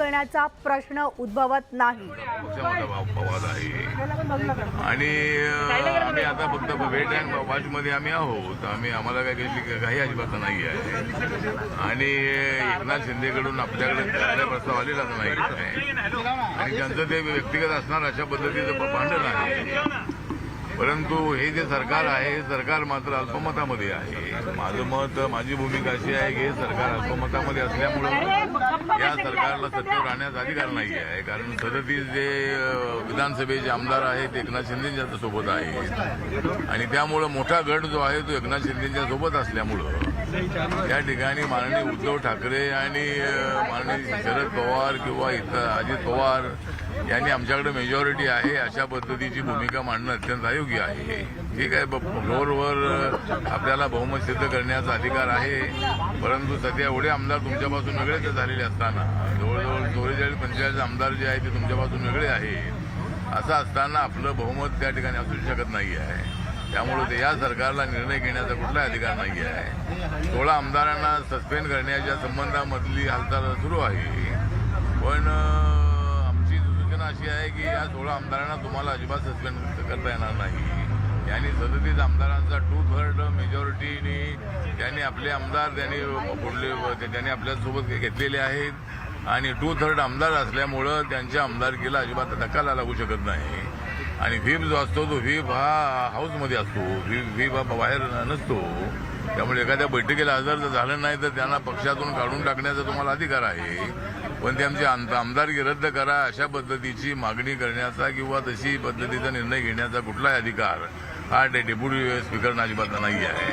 करण्याचा प्रश्न उद्भवत नाही। पवाद आहे आणि आम्ही आता फक्त वेट अँड वॉचमध्ये आम्ही आहोत। आम्हाला काही अजिबात नाही आहे आणि एकनाथ शिंदेकडून आपल्याकडे काय प्रस्ताव आलेला नाही आणि त्यांचं ते व्यक्तिगत असणार अशा पद्धतीचं भांडण आहे। परंतु हे जे सरकार आहे हे सरकार मात्र अल्पमतामध्ये आहे। माझं मत, माझी भूमिका अशी आहे की हे सरकार अल्पमतामध्ये असल्यामुळं या सरकारला सत्तेवर राहण्याचा अधिकार नाही आहे। कारण 37 जे विधानसभेचे आमदार आहेत एकनाथ शिंदेच्या सोबत आहेत आणि त्यामुळं मोठा गट जो आहे तो एकनाथ शिंदेच्या सोबत असल्यामुळं या ठिकाणी माननीय उद्धव ठाकरे आणि माननीय शरद पवार किंवा इतर अजित पवार यांनी आमच्याकडे मेजॉरिटी आहे अशा पद्धतीची भूमिका मांडणं अत्यंत अयोग्य आहे। ठीक आहे, फ्लोअरवर आपल्याला बहुमत सिद्ध करण्याचा अधिकार आहे, परंतु सध्या एवढे आमदार तुमच्यापासून वेगळेच झालेले असताना जवळजवळ 44-45 आमदार जे आहेत ते तुमच्यापासून वेगळे आहेत असं असताना आपलं बहुमत त्या ठिकाणी असू शकत नाही आहे। त्यामुळे या सरकारला निर्णय घेण्याचा कुठलाही अधिकार नाही आहे। 16 आमदारांना सस्पेंड करण्याच्या संबंधामधली हालचाल सुरू आहे, पण अशी आहे की या 16 आमदारांना तुम्हाला अजिबात सस्पेंड करता येणार नाही। यांनी 37 आमदारांचा 2/3 मेजॉरिटीने त्यांनी आपले आमदार त्यांनी आपल्यासोबत घेतलेले आहेत आणि 2/3 आमदार असल्यामुळं त्यांच्या आमदारकीला अजिबात धक्का लागू शकत नाही। आणि व्हीप जो असतो तो व्हीप हा हाऊसमध्ये असतो, व्हीप हा बाहेर नसतो। त्यामुळे एखाद्या बैठकीला हजर जर झालं नाही तर त्यांना पक्षातून काढून टाकण्याचा तुम्हाला अधिकार आहे, पण त्यांची आमदारकी रद्द करा अशा पद्धतीची मागणी करण्याचा किंवा तशी पद्धतीचा निर्णय घेण्याचा कुठलाही अधिकार हा डेप्युटी स्पीकरना अजिबात नाही आहे।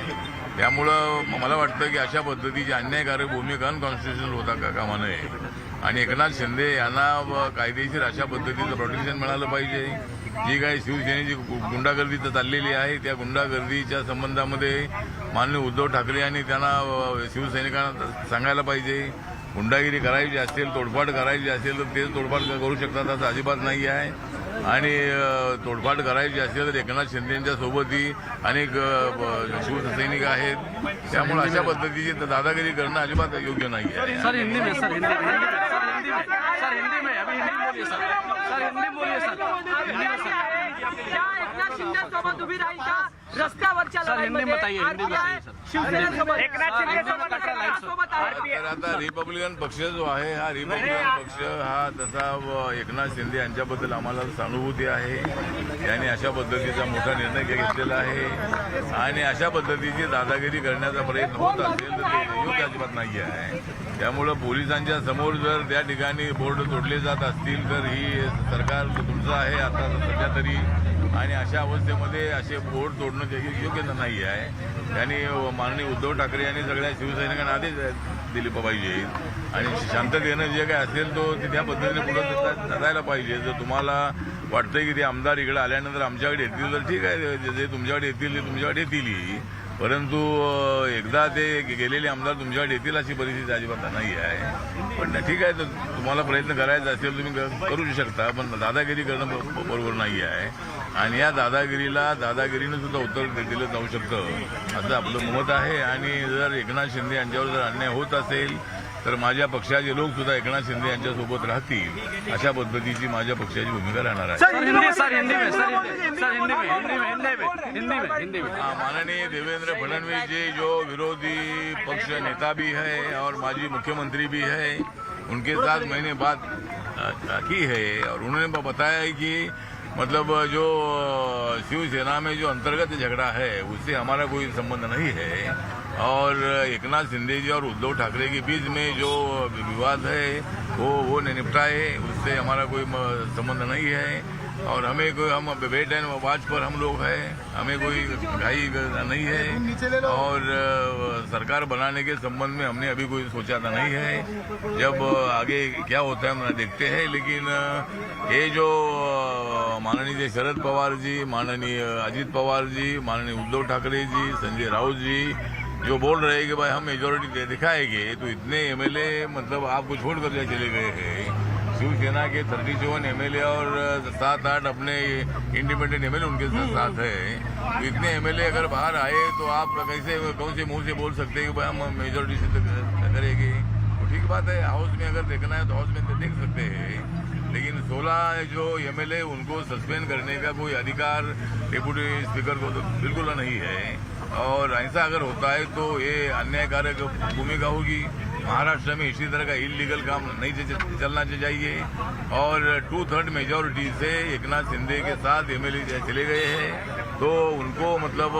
त्यामुळं मला वाटतं की अशा पद्धतीची अन्यायकारक भूमिका अनकॉन्स्टिट्युशनल होता कामा नये आणि एकनाथ शिंदे यांना कायदेशीर अशा पद्धतीचं प्रोटेक्शन मिळालं पाहिजे। जी काही शिवसेनेची गुंडागर्दी तर चाललेली आहे त्या गुंडागर्दीच्या संबंधामध्ये माननीय उद्धव ठाकरे यांनी त्यांना शिवसैनिकांना सांगायला पाहिजे। गुंडागिरी करायची असेल, तोडफाड करायची असेल तर तेच तोडफाड करू शकतात असं अजिबात नाही आहे आणि तोडफाड करायची असेल तर एकनाथ शिंदेच्या सोबतही अनेक शिवसैनिक आहेत। त्यामुळे अशा पद्धतीची दादागिरी करणं अजिबात योग्य नाही आहे। सर हिंदी में अभी हिंदी बोलिए सर। क्या एकनाथ शिंदे सोबत उभी राहील का रस्त्यावरच्या लढाईमध्ये? आता रिपब्लिकन पक्ष जो आहे हा रिपब्लिकन पक्ष हा तसा एकनाथ शिंदे यांच्याबद्दल आम्हाला सहानुभूती आहे। त्यांनी अशा पद्धतीचा मोठा निर्णय घेतलेला आहे आणि अशा पद्धतीची दादागिरी करण्याचा प्रयत्न होत असेल तर ते योग्य अजिबात नाही आहे। त्यामुळं पोलिसांच्या समोर जर त्या ठिकाणी बोर्ड तोडले जात असतील तर ही सरकार तुमचं आहे आता सध्या तरी, आणि अशा अवस्थेमध्ये असे बोर्ड तोडणं योग्य नाही आहे। त्यांनी माननीय उद्धव ठाकरे यांनी सगळ्या शिवसैनिकांना आदेश दिले पाहिजे आणि शांततेनं जे काय असेल तो त्या पद्धतीने पुढे जायला पाहिजे। जर तुम्हाला वाटतंय की ते आमदार इकडे आल्यानंतर आमच्याकडे येतील तर ठीक आहे, जे तुमच्याकडे येतील ते तुमच्याकडे येतील, परंतु एकदा ते गेलेले आमदार तुमच्याकडे येतील अशी परिस्थिती अजिबात नाही आहे। पण ठीक आहे, तर तुम्हाला प्रयत्न करायचा असेल तुम्ही करू शकता, पण दादागिरी करणं बरोबर नाही आहे आणि या दादागिरीनं सुद्धा उत्तर दिलं जाऊ शकतं असं आपलं मत आहे। आणि जर एकनाथ शिंदे यांच्यावर जर अन्याय होत असेल तर माझ्या पक्षाचे लोक सुद्धा एकनाथ शिंदे यांच्यासोबत राहतील अशा पद्धतीची माझ्या पक्षाची भूमिका राहणार आहे। माननीय देवेंद्र फडणवीस जी जो विरोधी पक्ष नेता भी है और माजी मुख्यमंत्री भी है, उनके साथ मैंने बात की है और उन्होंने बताया है कि मतलब जो शिवसेना में जो अंतर्गत झगड़ा है उससे हमारा कोई संबंध नहीं है और एकनाथ शिंदे जी और उद्धव ठाकरे के बीच में जो विवाद है वो निपटाए, उससे हमारा कोई संबंध नहीं है और हम वेट एंड वॉच पर हम लोग हैं, हमें कोई घाई नहीं है और सरकार बनाने के संबंध में हमने अभी कोई सोचा था नहीं है। जब आगे क्या होता है हम देखते हैं, लेकिन ये जो माननीय शरद पवार जी, माननीय अजित पवार जी, माननीय उद्धव ठाकरे जी, संजय राउत जी जो बोल रहे हैं कि भाई हम मेजोरिटी दिखाएंगे, तो इतने एमएलए मतलब आपको छोड़ कर चले गए हैं। शिवसेना के 37 एमएलए और 7-8 अपने इंडिपेंडेंट एमएलए उनके साथ है। तो इतने एमएलए अगर बाहर आए तो आप कैसे कौन से मुंह से बोल सकते हैं कि भाई हम मेजोरिटी से करेंगे? तो ठीक बात है, हाउस में अगर देखना है तो हाउस में देख सकते हैं। 16 जो एमएलए उनको सस्पेंड करने का कोई अधिकार डिप्टी स्पीकर को तो बिल्कुल नहीं है, और ऐसा अगर होता है तो ये अन्यायकारक भूमिका होगी। महाराष्ट्र में इसी तरह का इलीगल काम नहीं चलना चाहिए, और 2/3 मेजोरिटी से एकनाथ शिंदे के साथ एमएलए चले गए हैं, तो उनको मतलब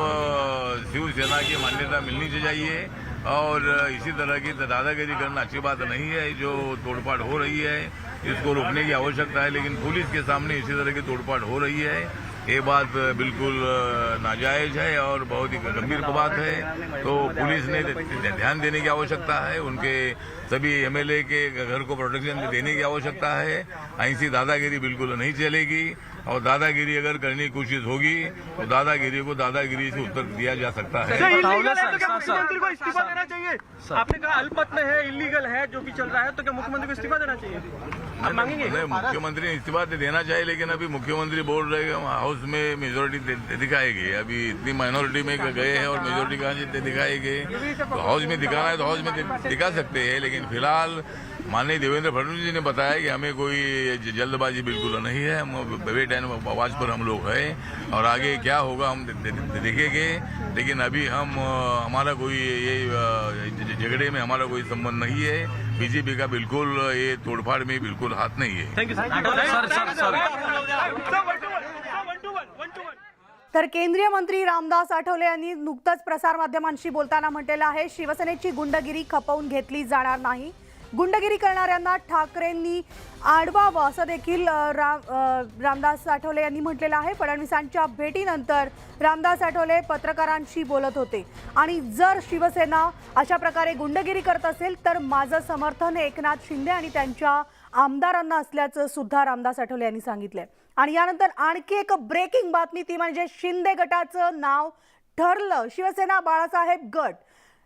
शिवसेना की मान्यता मिलनी चाहिए। और इसी तरह की दादागिरी करना अच्छी बात नहीं है। जो तोड़फाड़ हो रही है इसको रोकने की आवश्यकता है, लेकिन पुलिस के सामने इसी तरह की तोड़फाड़ हो रही है, ये बात बिल्कुल नाजायज है और बहुत ही गंभीर बात है। तो पुलिस ने ध्यान देने की आवश्यकता है, उनके सभी एमएलए के घर को प्रोटेक्शन देने की आवश्यकता है। ऐसी दादागिरी बिल्कुल नहीं चलेगी, और दादागिरी अगर करने की कोशिश होगी तो दादागिरी को दादागिरी से उत्तर दिया जा सकता है। इलीगल है तो क्या मुख्यमंत्री को इस्तीफा देना चाहिए? आपने कहा अल्पमत में है, इलीगल है जो भी चल रहा है, तो क्या मुख्यमंत्री को इस्तीफा देना चाहिए? आप मांगेंगे? नहीं, मुख्यमंत्री ने इस्तीफा देना चाहिए, लेकिन अभी मुख्यमंत्री बोल रहे हैं हाउस में मेजोरिटी दिखाएगी। अभी इतनी माइनॉरिटी में गए हैं और मेजोरिटी कहाँ से दिखाएंगे? तो हाउस में दिखाना है तो हाउस में दिखा सकते हैं, लेकिन फिलहाल माननीय देवेंद्र फडणवीस जी ने बताया कि हमें कोई जल्दबाजी बिल्कुल नहीं है, हम वेट एंड वॉच पर हम लोग हैं, और आगे क्या होगा हम देखेंगे। लेकिन अभी हमारा कोई ये झगड़े में हमारा कोई संबंध नहीं है। बीजेपी का बिल्कुल ये तोड़फाड़ में बिल्कुल हाथ नहीं है। थैंक यू तर केंद्रीय मंत्री रामदास आठवले यांनी नुकतंच प्रसारमाध्यमांशी बोलताना म्हटलेलं आहे, शिवसेनेची गुंडगिरी खपवून घेतली जाणार नाही। गुंडगिरी करणाऱ्यांना ठाकरेंनी आडवावं असं देखील रामदास आठवले यांनी म्हटलेलं आहे। फडणवीसांच्या भेटीनंतर रामदास आठवले पत्रकारांशी बोलत होते आणि जर शिवसेना अशा प्रकारे गुंडगिरी करत असेल तर माझं समर्थन एकनाथ शिंदे आणि त्यांच्या आमदारांना असल्याचं सुद्धा रामदास आठवले यांनी सांगितलंय। आणि यानंतर आणखी एक ब्रेकिंग बातमी, ती म्हणजे शिंदे गटाचं नाव ठरलं। शिवसेना बाळासाहेब गट,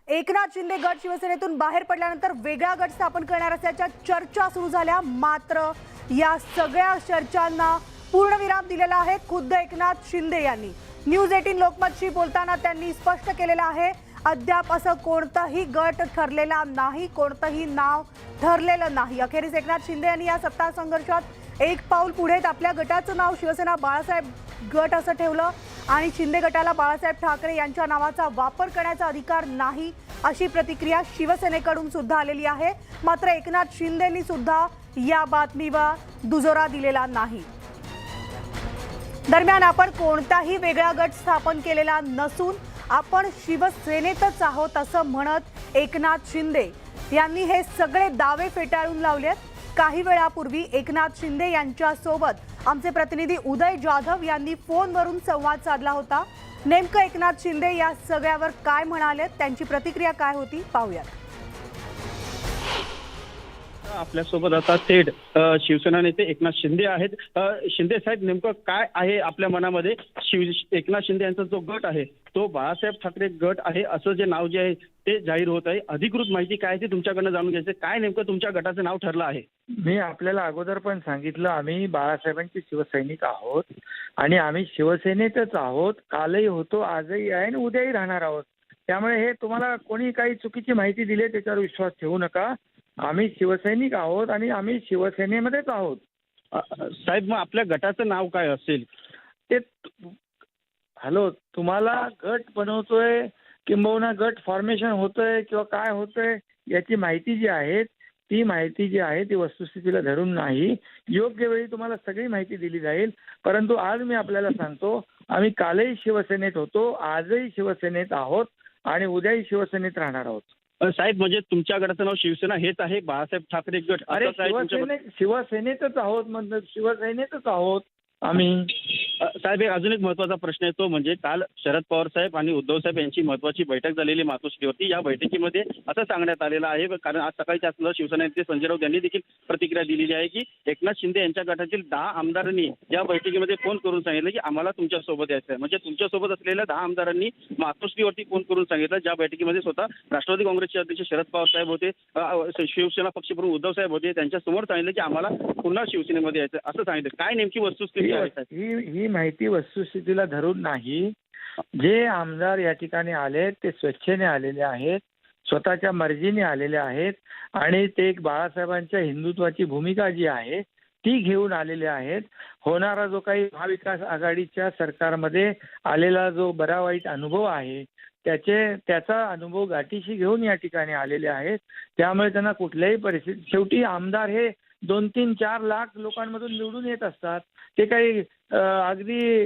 एकनाथ शिंदे गट शिवसेनेतून बाहेर पडल्यानंतर वेगळा गट स्थापन करणार असल्याच्या चर्चा सुरू झाल्या। मात्र या सगळ्या चर्चांना पूर्णविराम दिलेला आहे खुद्द एकनाथ शिंदे यांनी। न्यूज 18 लोकमतशी बोलताना त्यांनी स्पष्ट केलेलं आहे, अद्याप असं कोणताही गट ठरलेला नाही, कोणतंही नाव ठरलेलं नाही। अखेरीस एकनाथ शिंदे यांनी या सत्ता संघर्षात एक पाऊल पुढे आपल्या गटाचं नाव शिवसेना बाळासाहेब गट असं ठेवलं आणि शिंदे गटाला बाळासाहेब ठाकरे यांच्या नावाचा वापर करण्याचा अधिकार नाही अशी प्रतिक्रिया शिवसेनेकडून सुद्धा आलेली आहे। मात्र एकनाथ शिंदेंनी सुद्धा या बातमीवर दुजोरा दिलेला नाही। दरम्यान आपण कोणताही वेगळा गट स्थापन केलेला नसून आपण शिवसेनेतच आहोत असं म्हणत एकनाथ शिंदे यांनी हे सगळे दावे फेटाळून लावलेत। काही वेळापूर्वी एकनाथ शिंदे यांच्या सोबत आमचे प्रतिनिधी उदय जाधव यांनी फोनवरून संवाद साधला होता। नेमकं एकनाथ शिंदे या सगळ्यावर काय म्हणाले, त्यांची प्रतिक्रिया काय होती पाहूयात। आपल्यासोबत आता थेट शिवसेना नेते एकनाथ शिंदे आहेत। शिंदे साहेब, नेमकं काय आहे आपल्या मनामध्ये? एकनाथ शिंदे यांचा जो गट आहे तो बाळासाहेब ठाकरे गट आहे असं जे नाव जे आहे ते जाहीर होत आहे। अधिकृत माहिती काय आहे ती तुमच्याकडनं जाणून घ्यायचं, काय नेमकं तुमच्या गटाचं नाव ठरलं आहे? मी आपल्याला अगोदर पण सांगितलं, आम्ही बाळासाहेबांचे शिवसैनिक आहोत आणि आम्ही शिवसेनेतच आहोत। कालही होतो, आजही आहे आणि उद्याही राहणार आहोत। त्यामुळे हे तुम्हाला कोणी काही चुकीची माहिती दिली त्याच्यावर विश्वास ठेवू नका। आम्ही शिवसैनिक आहोत आणि आम्ही शिवसेनेमध्येच आहोत। साहेब, मग आपल्या गटाचं नाव काय असेल ते हॅलो, तुम्हाला गट बनवतोय किंबहुना गट फॉर्मेशन होतंय किंवा काय होतंय याची माहिती जी आहे ती वस्तुस्थितीला धरून नाही। योग्य वेळी तुम्हाला सगळी माहिती दिली जाईल। परंतु आज मी आपल्याला सांगतो, आम्ही कालही शिवसेनेत होतो, आजही शिवसेनेत आहोत आणि उद्याही शिवसेनेत राहणार आहोत। साहेब, म्हणजे तुमच्या गटाचं नाव शिवसेना हेच आहे, बाळासाहेब ठाकरे गट? अरे शिवसेनेतच आहोत, म्हणजे शिवसेनेतच आहोत आम्ही। साहेब, एक अजून एक महत्वाचा प्रश्न आहे, तो म्हणजे काल शरद पवार साहेब आणि उद्धव साहेब यांची महत्वाची बैठक झालेली मातोश्रीवरती। या बैठकीमध्ये असं सांगण्यात आलेलं आहे, कारण आज सकाळच्या असलं शिवसेना नेते संजय राऊत यांनी देखील प्रतिक्रिया दिलेली आहे की एकनाथ शिंदे यांच्या गटातील 10 आमदारांनी या बैठकीमध्ये फोन करून सांगितलं की आम्हाला तुमच्या सोबत यायचं आहे। म्हणजे तुमच्यासोबत असलेल्या 10 आमदारांनी मातोश्रीवरती फोन करून सांगितलं, ज्या बैठकीमध्ये स्वतः राष्ट्रवादी काँग्रेसचे अध्यक्ष शरद पवार साहेब होते, शिवसेना पक्षप्रमुख उद्धव साहेब होते, त्यांच्या समोर सांगितलं की आम्हाला पुन्हा शिवसेनेमध्ये यायचं असं सांगितलं। काय नेमकी वस्तुस्थिती आहे? ही माहिती वस्तुस्थितीला धरून नाही। जे आमदार या ठिकाणी आले ते स्वेच्छेने आलेले आहेत, स्वतःच्या मर्जीने आलेले आहेत आणि ते एक बाळासाहेबांच्या हिंदुत्वाची भूमिका जी आहे ती घेऊन आलेले आहेत. होणारा जो काही महाविकास आघाडीच्या सरकारमध्ये आलेला जो बरा वाईट अनुभव आहे त्याचा अनुभव गाठीशी घेऊन या ठिकाणी आलेले आहेत. त्यामुळे त्यांना कुठल्याही परिस्थितीत, शेवटी आमदार हे 2-3-4 लाख लोकांमधून निवडून येत असतात. ते काही अगदी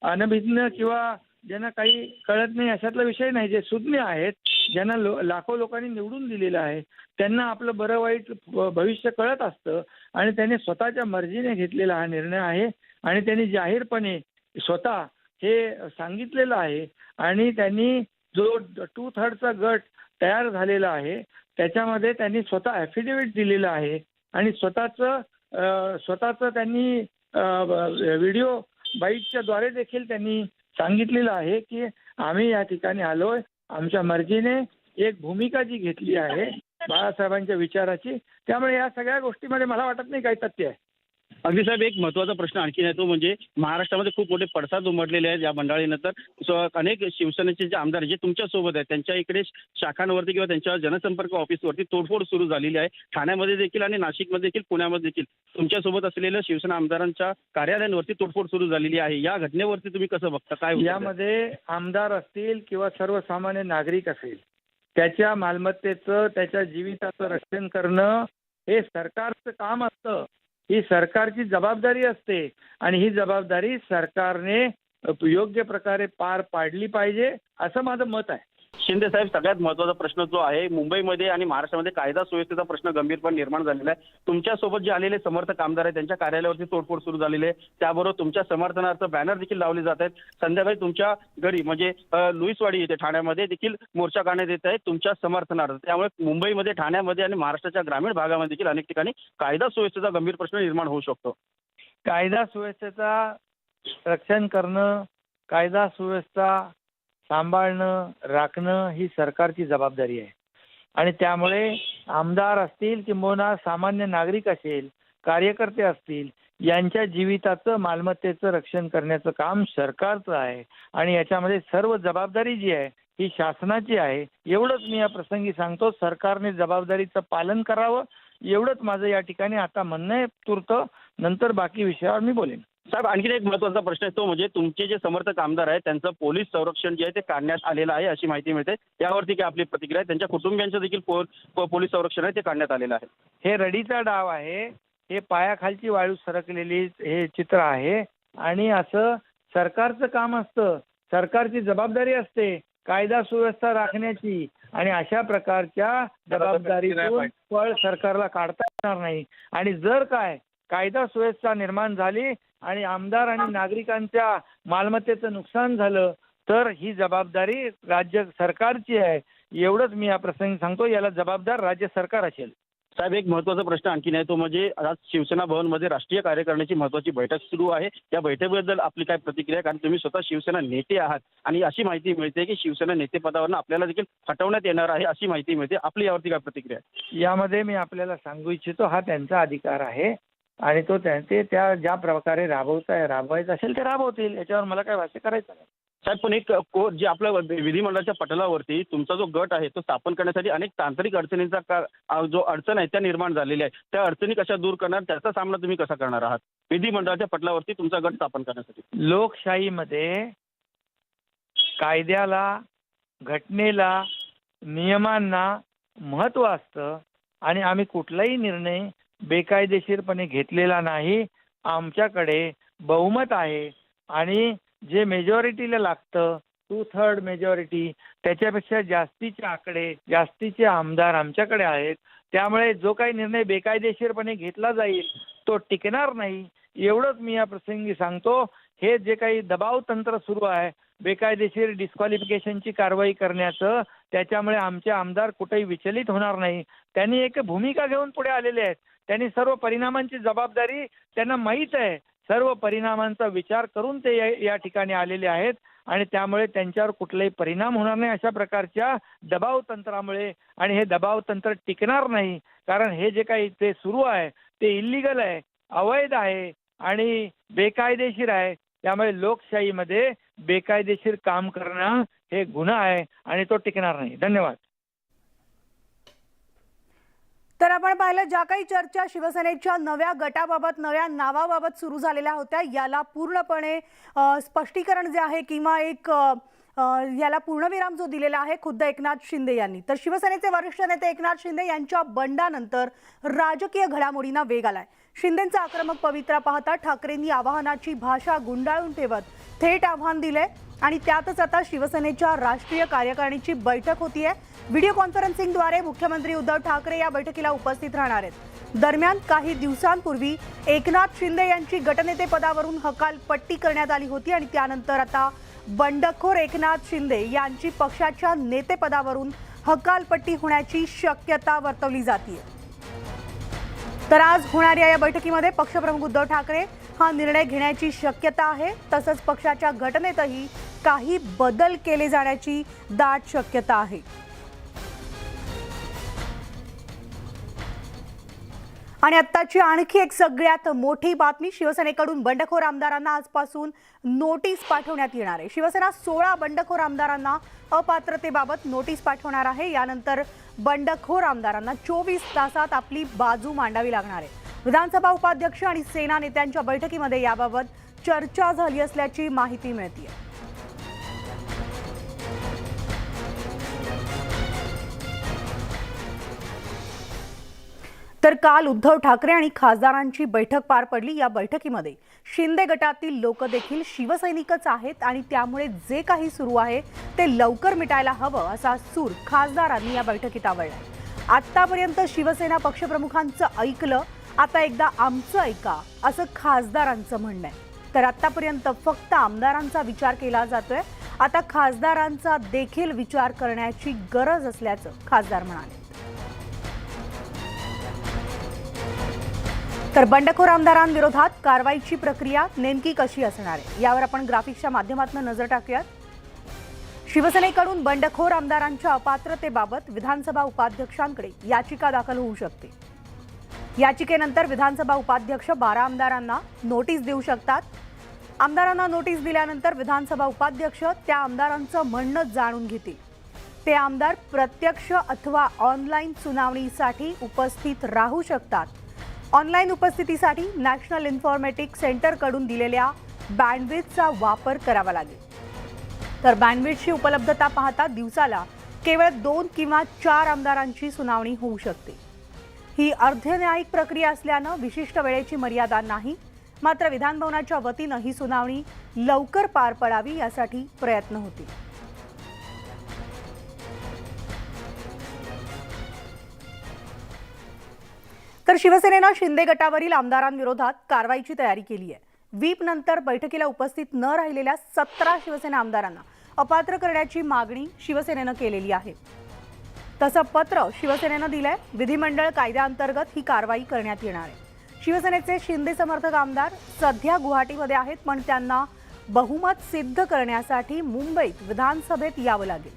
अनभिज्ञ किंवा ज्यांना काही कळत नाही अशातला विषय नाही. जे सुज्ञ आहेत, ज्यांना लाखो लोकांनी निवडून दिलेलं आहे, त्यांना आपलं बरं वाईट भविष्य कळत असतं आणि त्यांनी स्वतःच्या मर्जीने घेतलेला हा निर्णय आहे आणि त्यांनी जाहीरपणे स्वतः हे सांगितलेलं आहे. आणि त्यांनी जो 2/3चा गट तयार झालेला आहे त्याच्यामध्ये त्यांनी स्वतः ॲफिडेव्हिट दिलेलं आहे आणि स्वतःचं त्यांनी व्हिडिओ बाईटच्या द्वारे देखील त्यांनी सांगितलेलं आहे की आम्ही या ठिकाणी आलोय आमच्या मर्जीने, एक भूमिका जी घेतली आहे बाळासाहेबांच्या विचाराची. त्यामुळे या सगळ्या गोष्टीमध्ये मला वाटत नाही काही तथ्य आहे. अगदी साहेब, एक महत्त्वाचा प्रश्न आणखी आहे तो म्हणजे महाराष्ट्रामध्ये खूप मोठे पडसाद उमटलेले आहेत या मंडळीनंतर. अनेक शिवसेनेचे जे आमदार जे तुमच्या सोबत आहेत त्यांच्या इकडे शाखांवरती किंवा त्यांच्या जनसंपर्क ऑफिसवरती तोडफोड सुरू झालेली आहे. ठाण्यामध्ये देखील आणि नाशिकमध्ये देखील, पुण्यामध्ये देखील तुमच्यासोबत असलेल्या शिवसेना आमदारांच्या कार्यालयांवरती तोडफोड सुरू झालेली आहे. या घटनेवरती तुम्ही कसं बघता? काय होतं यामध्ये आमदार असतील किंवा सर्वसामान्य नागरिक असेल, त्याच्या मालमत्तेचं, त्याच्या जीविताचं रक्षण करणं हे सरकारचं काम असतं. ही सरकारची जबाबदारी असते आणि ही जबाबदारी सरकारने योग्य प्रकारे पार पाडली पाहिजे असं माझं मत आहे. शिंदे साहेब, सगळ्यात महत्त्वाचा प्रश्न जो आहे मुंबईमध्ये आणि महाराष्ट्रामध्ये कायदा सुव्यवस्थेचा प्रश्न गंभीरपणे निर्माण झालेला आहे. तुमच्यासोबत जे आलेले समर्थक आमदार आहेत त्यांच्या कार्यालयावरती तोडफोड सुरू झालेली आहे. त्याबरोबर तुमच्या समर्थनार्थ बॅनर देखील लावले जात आहेत. संध्याकाळी तुमच्या घरी म्हणजे लुईसवाडी येथे ठाण्यामध्ये देखील मोर्चा काढण्यात येत आहे तुमच्या समर्थनार्थ. त्यामुळे मुंबईमध्ये, ठाण्यामध्ये आणि महाराष्ट्राच्या ग्रामीण भागामध्ये देखील अनेक ठिकाणी कायदा सुव्यवस्थेचा गंभीर प्रश्न निर्माण होऊ शकतो. कायदा सुव्यवस्थेचा रक्षण करणं, कायदा सुव्यवस्था सांभाळणं, राखणं ही सरकारची जबाबदारी आहे आणि त्यामुळे आमदार असतील किंबहुना सामान्य नागरिक असेल, कार्यकर्ते असतील, यांच्या जीविताचं, मालमत्तेचं रक्षण करण्याचं काम सरकारचं आहे आणि याच्यामध्ये सर्व जबाबदारी जी आहे ही शासनाची आहे. एवढंच मी या प्रसंगी सांगतो. सरकारने जबाबदारीचं पालन करावं एवढंच माझं या ठिकाणी आता म्हणणं आहे. तूर्त नंतर बाकी विषयावर मी बोलेन. साहेब, आणखी एक महत्त्वाचा प्रश्न आहे तो म्हणजे तुमचे जे समर्थक आमदार आहेत त्यांचं पोलीस संरक्षण जे आहे ते काढण्यात आलेलं आहे अशी माहिती मिळते. यावरती काय आपली प्रतिक्रिया आहे? त्यांच्या कुटुंबियांचं देखील पोलीस संरक्षण आहे ते काढण्यात आलेलं आहे. हे रडीचा डाव आहे. हे पायाखालची वाळू सरकलेली हे चित्र आहे आणि असं सरकारचं काम असतं. सरकारची जबाबदारी असते कायदा सुव्यवस्था राखण्याची आणि अशा प्रकारच्या जबाबदारीतून फळ सरकारला काढता येणार नाही. आणि जर काय कायदा सुव्यवस्था निर्माण झाली आणि आमदार आणि नागरिकांच्या मालमत्तेचं नुकसान झालं तर ही जबाबदारी राज्य सरकारची आहे. एवढंच मी या प्रसंगी सांगतो. याला जबाबदार राज्य सरकार असेल. साहेब, एक महत्त्वाचा प्रश्न आणखी आहे तो म्हणजे आज शिवसेना भवनमध्ये राष्ट्रीय कार्यकारिणीची महत्त्वाची बैठक सुरू आहे. या बैठकीबद्दल आपली काय प्रतिक्रिया आहे? कारण तुम्ही स्वतः शिवसेना नेते आहात आणि अशी माहिती मिळते की शिवसेना नेतेपदावरून आपल्याला देखील हटवण्यात येणार आहे अशी माहिती मिळते. आपली यावरती काय प्रतिक्रिया आहे? यामध्ये मी आपल्याला सांगू इच्छितो, हा त्यांचा अधिकार आहे आणि तो त्या ज्या प्रकारे राबवायचं असेल ते राबवतील. याच्यावर मला काय भाष्य करायचं नाही. साहेब, पण एक जे आपल्या विधिमंडळाच्या पटलावरती तुमचा जो गट आहे तो स्थापन करण्यासाठी अनेक तांत्रिक अडचणींचा जो अडचण आहे त्या निर्माण झालेल्या आहे. त्या अडचणी कशा दूर करणार, त्याचा सामना तुम्ही कसा करणार आहात विधिमंडळाच्या पटलावरती तुमचा गट स्थापन करण्यासाठी? लोकशाहीमध्ये कायद्याला, घटनेला, नियमांना महत्त्व असतं आणि आम्ही कुठलाही निर्णय बेकायदेशीरपणे घेतलेला नाही. आमच्याकडे बहुमत आहे आणि जे मेजॉरिटीला लागतं 2/3 मेजॉरिटी त्याच्यापेक्षा जास्तीचे आकडे, जास्तीचे आमदार आमच्याकडे आहेत. त्यामुळे जो काही निर्णय बेकायदेशीरपणे घेतला जाईल तो टिकणार नाही. एवढंच मी या प्रसंगी सांगतो. हे जे काही दबाव तंत्र सुरू आहे बेकायदेशीर डिस्क्वालिफिकेशनची कारवाई करण्याचं, त्याच्यामुळे आमचे आमदार कुठेही विचलित होणार नाही. त्यांनी एक भूमिका घेऊन पुढे आलेले आहेत. त्यांनी सर्व परिणामांची जबाबदारी त्यांना माहीत आहे. सर्व परिणामांचा विचार करून ते या ठिकाणी आलेले आहेत आणि त्यामुळे त्यांच्यावर कुठलाही परिणाम होणार नाही अशा प्रकारच्या दबाव तंत्रामुळे. आणि हे दबाव तंत्र टिकणार नाही कारण हे जे काही ते सुरू आहे ते इल्लीगल आहे, अवैध आहे आणि बेकायदेशीर आहे. त्यामुळे लोकशाहीमध्ये बेकायदेशीर काम करणं हे गुन्हा आहे आणि तो टिकणार नाही. धन्यवाद. तर आपण पाहिलं ज्या काही चर्चा शिवसेनेच्या नव्या गटाबाबत नव्या नावाबाबत सुरू झालेल्या होत्या याला पूर्णपणे स्पष्टीकरण जे आहे किंवा एक याला पूर्णविराम जो दिलेला आहे खुद्द एकनाथ शिंदे यांनी। तर शिवसेनेचे वरिष्ठ नेते एकनाथ शिंदे यांच्या बंडानंतर राजकीय घडामोडींना वेग आलाय। शिंदेंचा आक्रमक पवित्रा पाहता ठाकरेंनी आवाहनाची भाषा गुंडाळून ठेवत थेट आव्हान दिले आणि त्यातच आता शिवसेनेच्या राष्ट्रीय कार्यकारिणीची बैठक होतीये। व्हिडिओ कॉन्फरन्सिंगद्वारे मुख्यमंत्री उद्धव ठाकरे या बैठकीला उपस्थित राहणार आहेत। दरम्यान काही दिवसांपूर्वी एकनाथ शिंदे यांची गटनेतेपदावरून हकालपट्टी करण्यात आली होती आणि त्यानंतर आता बंडखोर एकनाथ शिंदे यांची पक्षाच्या नेतेपदावरून हकालपट्टी होण्याची शक्यता वर्तवली जाते। तर आज होणाऱ्या या बैठकीमध्ये पक्षप्रमुख उद्धव ठाकरे हा निर्णय घेण्याची शक्यता आहे। तसंच पक्षाच्या घटनेतही काही बदल केले जाण्याची दाट शक्यता आहे। आणि आत्ताची आणखी एक सगळ्यात मोठी बातमी, शिवसेनेकडून बंडखोर आमदारांना आजपासून नोटीस पाठवण्यात येणार आहे। शिवसेना 16 बंडखोर आमदारांना अपात्रतेबाबत नोटीस पाठवणार आहे। यानंतर बंडखोर आमदारांना 24 तासात आपली बाजू मांडावी लागणार आहे। विधानसभा उपाध्यक्ष आणि सेना नेत्यांच्या बैठकीमध्ये याबाबत चर्चा झाली असल्याची माहिती मिळते। तर काल उद्धव ठाकरे आणि खासदारांची बैठक पार पडली। या बैठकीमध्ये शिंदे गटातील लोक देखील शिवसैनिकच आहेत आणि त्यामुळे जे काही सुरू आहे ते लवकर मिटायला हवं असा सूर खासदारांनी या बैठकीत आवळला। आतापर्यंत शिवसेना पक्षप्रमुखांचं ऐकलं, आता एकदा आमचं ऐका असं खासदारांचं म्हणणं आहे। तर आतापर्यंत फक्त आमदारांचा विचार केला जातोय, आता खासदारांचा देखील विचार करण्याची गरज असल्याचं खासदार म्हणाले। तर बंडखोर आमदारांविरोधात कारवाईची प्रक्रिया नेमकी कशी असणार आहे यावर आपण ग्राफिक्सच्या माध्यमातून नजर टाकूयात। शिवसेनेकडून बंडखोर आमदारांच्या अपात्रतेबाबत विधानसभा उपाध्यक्षांकडे याचिका दाखल होऊ शकते। याचिकेनंतर विधानसभा उपाध्यक्ष 12 आमदारांना नोटीस देऊ शकतात। आमदारांना नोटीस दिल्यानंतर विधानसभा उपाध्यक्ष त्या आमदारांचं म्हणणं जाणून घेतील। ते आमदार प्रत्यक्ष अथवा ऑनलाईन सुनावणीसाठी उपस्थित राहू शकतात। ऑनलाईन उपस्थितीसाठी नॅशनल इन्फॉर्मेटिक्स सेंटरकडून दिलेल्या बँडविड्थचा वापर करावा लागेल। तर बँडविड्थची उपलब्धता पाहता दिवसाला केवळ 2 किंवा 4 आमदारांची सुनावणी होऊ शकते। ही अर्धन्यायिक प्रक्रिया असल्यानं विशिष्ट वेळेची मर्यादा नाही, मात्र विधानभवनाच्या वतीनं ही सुनावणी लवकर पार पडावी यासाठी प्रयत्न होतील। तर शिवसेनेनं शिंदे गटावरील आमदारांविरोधात कारवाईची तयारी केली आहे। व्हीप नंतर बैठकीला उपस्थित न राहिलेल्या 17 शिवसेना आमदारांना अपात्र करण्याची मागणी शिवसेनेनं केलेली आहे। तसं पत्र शिवसेनेनं दिलंय। विधिमंडळ कायद्याअंतर्गत ही कारवाई करण्यात येणार आहे। शिवसेनेचे शिंदे समर्थक आमदार सध्या गुवाहाटीमध्ये आहेत, पण त्यांना बहुमत सिद्ध करण्यासाठी मुंबईत विधानसभेत यावं लागेल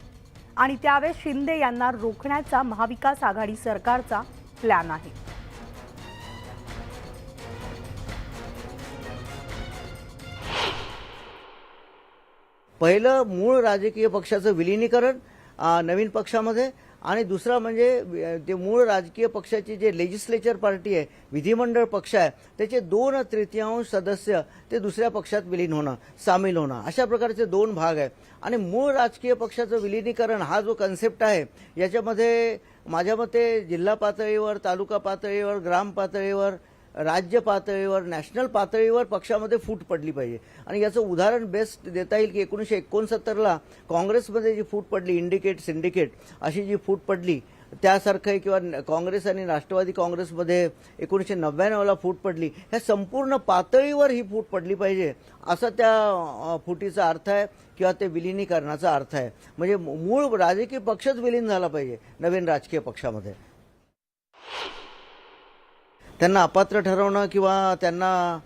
आणि त्यावेळेस शिंदे यांना रोखण्याचा महाविकास आघाडी सरकारचा प्लॅन आहे। पहिलं मूळ राजकीय पक्षाचं विलीनीकरण नवीन पक्षामध्ये आणि दुसरा म्हणजे ते मूळ राजकीय पक्षाची जे लेजिस्लेचर पार्टी आहे, विधिमंडळ पक्ष आहे, त्याचे 2/3 सदस्य ते दुसऱ्या पक्षात विलीन होणं, सामील होणं, अशा प्रकारचे 2 भाग आहे। आणि मूळ राजकीय पक्षाचं विलीनीकरण हा जो कन्सेप्ट आहे याच्यामध्ये माझ्या मते जिल्हा पातळीवर, तालुका पातळीवर, ग्राम पातळीवर, राज्य पातळीवर, नॅशनल पातळीवर पक्षामध्ये फूट पडली पाहिजे। आणि याचं उदाहरण बेस्ट देता येईल की 1969ला काँग्रेसमध्ये जी फूट पडली, इंडिकेट सिंडिकेट अशी जी फूट पडली त्यासारखं, किंवा काँग्रेस आणि राष्ट्रवादी काँग्रेसमध्ये 1999ला फूट पडली, ह्या संपूर्ण पातळीवर ही फूट पडली पाहिजे असं त्या फुटीचा अर्थ आहे किंवा ते विलिनीकरणाचा अर्थ आहे। म्हणजे मूळ राजकीय पक्षच विलीन झाला पाहिजे नवीन राजकीय पक्षामध्ये। त्यांना अपात्र ठरवणं किंवा त्यांना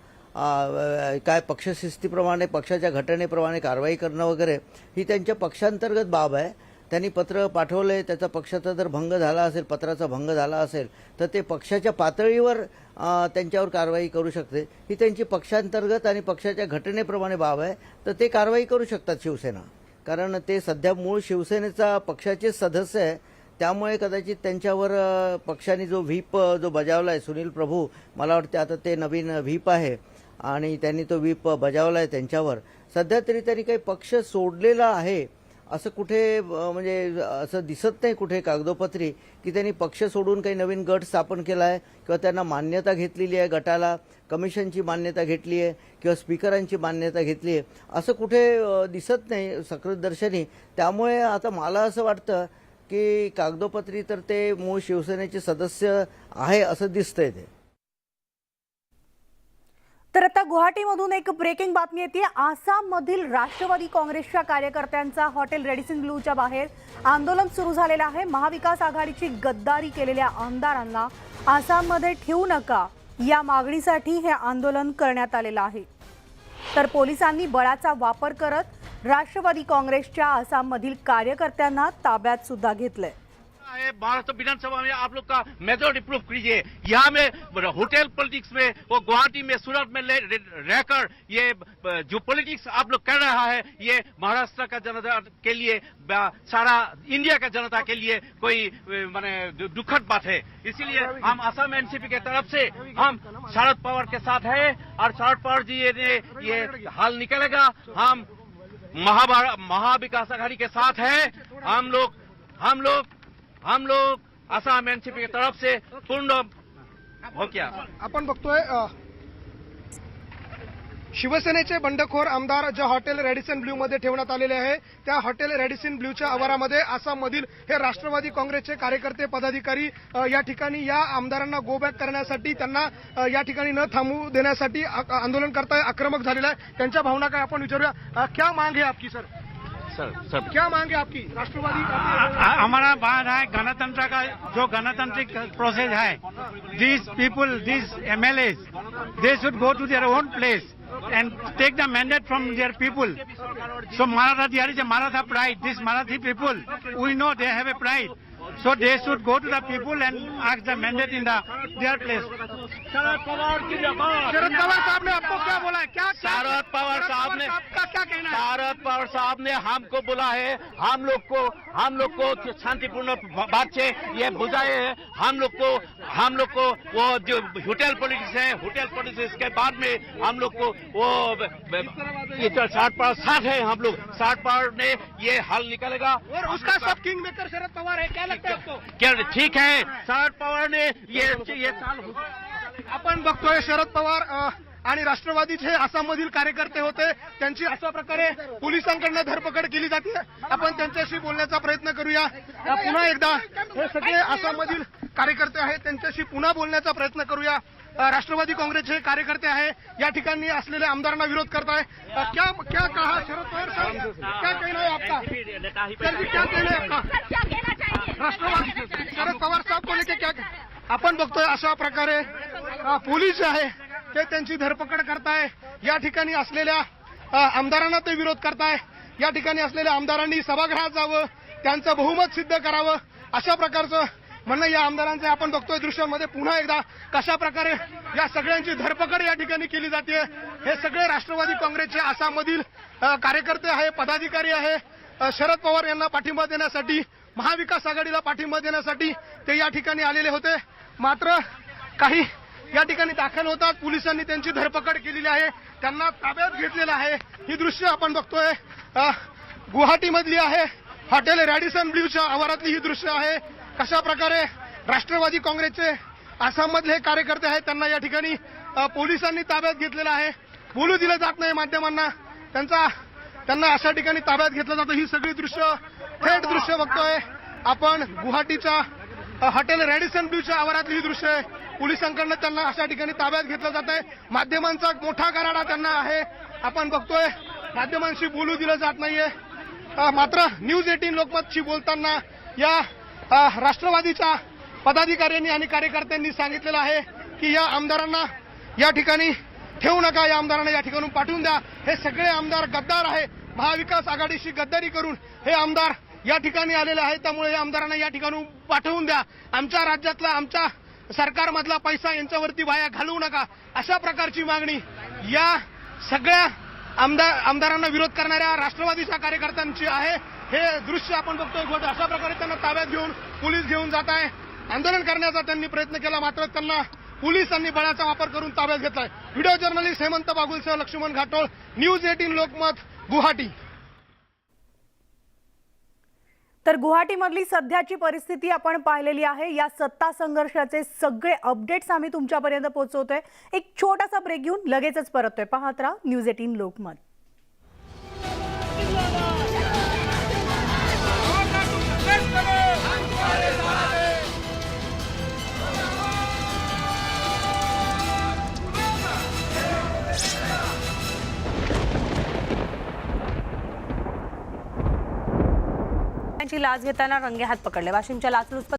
काय पक्षशिस्तीप्रमाणे, पक्षाच्या घटनेप्रमाणे कारवाई करणं वगैरे ही त्यांच्या पक्षांतर्गत बाब आहे। त्यांनी पत्र पाठवलंय, त्याचा पक्षाचा जर भंग झाला असेल, पत्राचा भंग झाला असेल तर ते पक्षाच्या पातळीवर त्यांच्यावर कारवाई करू शकते। ही त्यांची पक्षांतर्गत आणि पक्षाच्या घटनेप्रमाणे बाब आहे, तर ते कारवाई करू शकतात शिवसेना, कारण ते सध्या मूळ शिवसेनेचा पक्षाचे सदस्य आहे। त्यामुळे कदाचित त्यांच्यावर पक्षाने जो व्हीप जो बजावला आहे, सुनील प्रभू, मला वाटते आता ते नवीन व्हीप आहे आणि त्यांनी तो व्हीप बजावला आहे त्यांच्यावर. सध्या तरी त्यांनी काही पक्ष सोडलेला आहे असं कुठे म्हणजे असं दिसत नाही कुठे कागदोपत्री की त्यांनी पक्ष सोडून काही नवीन गट स्थापन केला आहे किंवा त्यांना मान्यता घेतलेली आहे, गटाला कमिशनची मान्यता घेतली आहे किंवा स्पीकरांची मान्यता घेतली आहे, असं कुठे दिसत नाही सकृतदर्शनी. त्यामुळे आता मला असं वाटतं की कागदोपत्री तर ते मूळ शिवसेनेचे सदस्य आहे असं दिसतंय ते. तर आता गुवाहाटीमधून एक ब्रेकिंग बातमी येते. आसाममधील राष्ट्रवादी काँग्रेसच्या कार्यकर्त्यांचा हॉटेल रेडिसन ब्लूच्या बाहेर आंदोलन सुरू झालेलं आहे. महाविकास आघाडीची गद्दारी केलेल्या आमदारांना आसाममध्ये ठेवू नका या मागणीसाठी हे आंदोलन करण्यात आलेलं आहे. तर पोलिसांनी बळाचा वापर करत राष्ट्रवादी काँग्रेसच्या आसाममधील कार्यकर्त्यांना ताब्यात सुद्धा घेतलंय. महाराष्ट्र विधानसभा में आप लोग का मेजोरिटी प्रूफ कीजिए. यहाँ में होटल पॉलिटिक्स में वो गुवाहाटी में सूरत में रहकर ये जो पॉलिटिक्स आप लोग कर रहा है ये महाराष्ट्र का जनता के लिए सारा इंडिया का जनता के लिए कोई माने दुखद बात है. इसीलिए हम असम एनसीपी के तरफ से हम शरद पवार के साथ है और शरद पवार जी ये हाल निकलेगा. हम महाविकास आघाड़ी के साथ है. हम लोग असम एनसीपी की तरफ से पूर्ण हो क्या. आपण बघतोय शिवसेनेचे बंडखोर आमदार ज्या हॉटेल रेडिसन ब्ल्यू मध्ये ठेवण्यात आलेले आहे त्या हॉटेल रेडिसन ब्ल्यूच्या आवारामध्ये आसाममधील हे राष्ट्रवादी काँग्रेसचे कार्यकर्ते पदाधिकारी या ठिकाणी या आमदारांना गो बॅक करण्यासाठी त्यांना या ठिकाणी न थांबू देण्यासाठी आंदोलन करताय, आक्रमक झालेलं आहे. त्यांच्या भावना काय आपण विचारूया. क्या मांग है आपकी सर? सर क्या मांग है आपकी? राष्ट्रवादी हमारा बात है गणतंत्र का जो गणतांत्रिक प्रोसेस है. This people, this MLAs, they should go to their own place and take the mandate from their people. So Maratha, there is a Maratha pride. These Marathi people, we know they have a pride. So they should go to the people and ask the mandate in their place. Sharad Pawar साहब ने आपको क्या बोला है? क्या शरद पवार साहब ने का क्या कहना है? शरद पवार साहब ने हमको बोला है हम लोग को शांतिपूर्ण बात से ये बुझाए है. हम लोग को वो जो होटल पॉलिटिक्स है, होटल पॉलिटिक्स के बाद में हम लोग को वो ये शरद पवार साथ है. हम लोग शरद पवार ने ये हल निकलेगा और उसका सब किंग मेकर शरद पवार है. क्या लगता है आपको? क्या ठीक है. शरद पवार ने ये साल आपण बघतोय शरद पवार आणि राष्ट्रवादीचे आसाममधील कार्यकर्ते होते, त्यांची अशा प्रकारे पोलिसांकडून धरपकड केली जाते. आपण त्यांच्याशी बोलण्याचा प्रयत्न करूया. पुन्हा एकदा हे सगळे आसाममधील कार्यकर्ते आहेत, त्यांच्याशी पुन्हा बोलण्याचा प्रयत्न करूया. राष्ट्रवादी काँग्रेसचे कार्यकर्ते आहे या ठिकाणी असलेल्या आमदारांना विरोध करताय. क्या कहा शरद पवार साहब? क्या कहना है आपका? सर जी क्या कहना है आपका? राष्ट्रवादी शरद पवार साहब को लेके क्या? आपण बघतोय अशा प्रकारे पोलीस आहे ते त्यांची धरपकड करताय. या ठिकाणी असलेल्या आमदारांना ते विरोध करताय. या ठिकाणी असलेल्या आमदारांनी सभागृहात जावं, त्यांचं बहुमत सिद्ध करावं अशा प्रकारचं म्हणणं या आमदारांचं. आपण बघतोय दृश्यांमध्ये पुन्हा एकदा कशा प्रकारे या सगळ्यांची धरपकड या ठिकाणी केली जाते. हे सगळे राष्ट्रवादी काँग्रेसचे आसाममधील कार्यकर्ते आहे, पदाधिकारी आहे. शरद पवार यांना पाठिंबा देण्यासाठी, महाविकास आघाडीला पाठिंबा देण्यासाठी ते या ठिकाणी आलेले होते. मात्र काही या ठिकाणी दाखल होतात. पोलिसांनी त्यांची धरपकड केलेली आहे, त्यांना ताब्यात घेतलेलं आहे. ही दृश्य आपण बघतोय गुवाहाटीमधली आहे. हॉटेल रॅडिसन ब्ल्यूच्या आवारातली ही दृश्य आहे. कशा प्रकारे राष्ट्रवादी काँग्रेसचे आसाममधले हे कार्यकर्ते आहेत त्यांना या ठिकाणी पोलिसांनी ताब्यात घेतलेलं आहे. बोलू दिलं जात नाही माध्यमांना, त्यांना अशा ठिकाणी ताब्यात घेतलं जातं. ही सगळी दृश्य, थेट दृश्य बघतोय आपण गुवाहाटीच्या हॉटेल रॅडिसन ब्ल्यूच्या आवारातली ही दृश्य आहे. पोलिसांकडनं त्यांना अशा ठिकाणी ताब्यात घेतलं जात आहे. माध्यमांचा मोठा गराडा त्यांना आहे. आपण बघतोय माध्यमांशी बोलू दिलं जात नाहीये. मात्र न्यूज 18 लोकमतशी बोलताना या राष्ट्रवादीच्या पदाधिकाऱ्यांनी आणि कार्यकर्त्यांनी सांगितलेलं आहे की या आमदारांना या ठिकाणी ठेवू नका, या आमदारांना या ठिकाणून पाठवून द्या. हे सगळे आमदार गद्दार आहे. महाविकास आघाडीशी गद्दारी करून हे आमदार या ठिकाणी आलेले आहेत. त्यामुळे या आमदारांना या ठिकाणून पाठवून द्या. आमच्या राज्यातला, आमच्या सरकारमधला पैसा यांच्यावरती वाया घालवू नका, अशा प्रकारची मागणी या सगळ्या आमदारांना विरोध करणाऱ्या राष्ट्रवादीच्या कार्यकर्त्यांची आहे. हे दृश्य आपण बघतोय. अशा प्रकारे त्यांना ताब्यात घेऊन पोलीस घेऊन जात आहे. आंदोलन करण्याचा त्यांनी प्रयत्न केला, मात्र त्यांना पोलिसांनी बळाचा वापर करून ताब्यात घेतलाय. व्हिडिओ जर्नलिस्ट हेमंत बागुलसह लक्ष्मण घाटोळ, न्यूज 18 लोकमत, गुवाहाटी. तर गुवाहाटीमधली सध्याची परिस्थिती आपण पाहिलेली आहे. या सत्ता संघर्षाचे सगळे अपडेट्स आम्ही तुमच्यापर्यंत पोहोचवतोय. एक छोटासा ब्रेक घेऊन लगेचच परततोय. पाहत राहा न्यूज 18 लोकमत. लाच घेताना रंगे हात पकडले. वाशिमच्या लाचलुचपत